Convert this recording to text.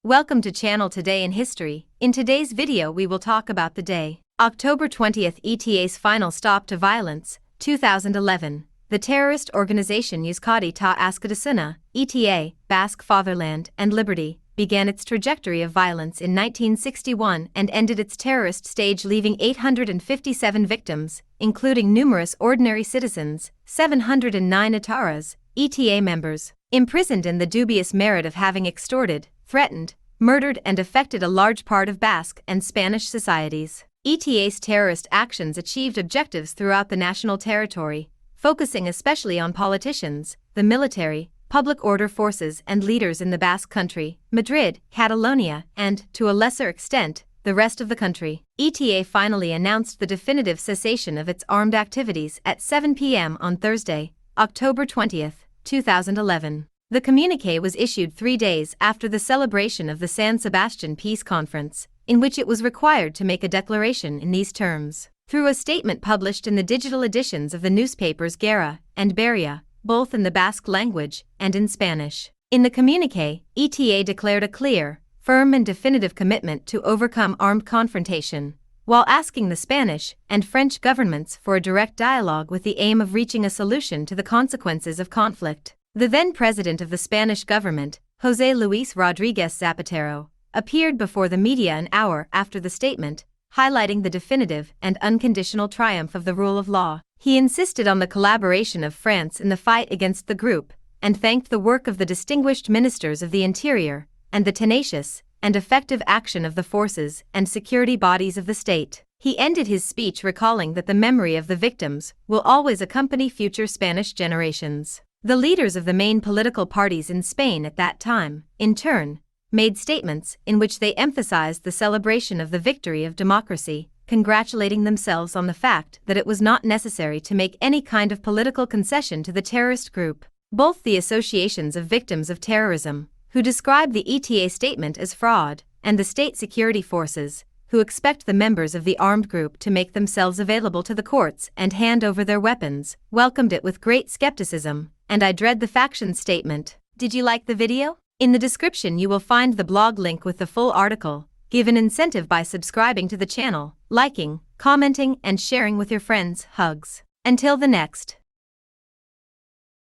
Welcome to Channel Today in History. In today's video we will talk about the day, October 20th, ETA's final stop to violence, 2011. The terrorist organization Euskadi Ta Askatasuna, ETA, Basque Fatherland and Liberty, began its trajectory of violence in 1961 and ended its terrorist stage leaving 857 victims, including numerous ordinary citizens, 709 Ataras, ETA members, imprisoned in the dubious merit of having extorted, threatened, murdered and affected a large part of Basque and Spanish societies. ETA's terrorist actions achieved objectives throughout the national territory, focusing especially on politicians, the military, public order forces and leaders in the Basque Country, Madrid, Catalonia, and, to a lesser extent, the rest of the country. ETA finally announced the definitive cessation of its armed activities at 7 p.m. on Thursday, October 20th, 2011. The communiqué was issued 3 days after the celebration of the San Sebastian Peace Conference, in which it was required to make a declaration in these terms. Through a statement published in the digital editions of the newspapers Guerra and Beria, both in the Basque language and in Spanish. In the communiqué, ETA declared a clear, firm and definitive commitment to overcome armed confrontation, while asking the Spanish and French governments for a direct dialogue with the aim of reaching a solution to the consequences of conflict. The then president of the Spanish government, José Luis Rodríguez Zapatero, appeared before the media an hour after the statement, highlighting the definitive and unconditional triumph of the rule of law. He insisted on the collaboration of France in the fight against the group, and thanked the work of the distinguished ministers of the Interior, and the tenacious and effective action of the forces and security bodies of the state. He ended his speech recalling that the memory of the victims will always accompany future Spanish generations. The leaders of the main political parties in Spain at that time, in turn, made statements in which they emphasized the celebration of the victory of democracy, congratulating themselves on the fact that it was not necessary to make any kind of political concession to the terrorist group. Both the associations of victims of terrorism, who describe the ETA statement as fraud, and the state security forces, who expect the members of the armed group to make themselves available to the courts and hand over their weapons, welcomed it with great skepticism, and I dread the faction statement. Did you like the video? In the description you will find the blog link with the full article. Give an incentive by subscribing to the channel, liking, commenting and sharing with your friends. Hugs. Until the next.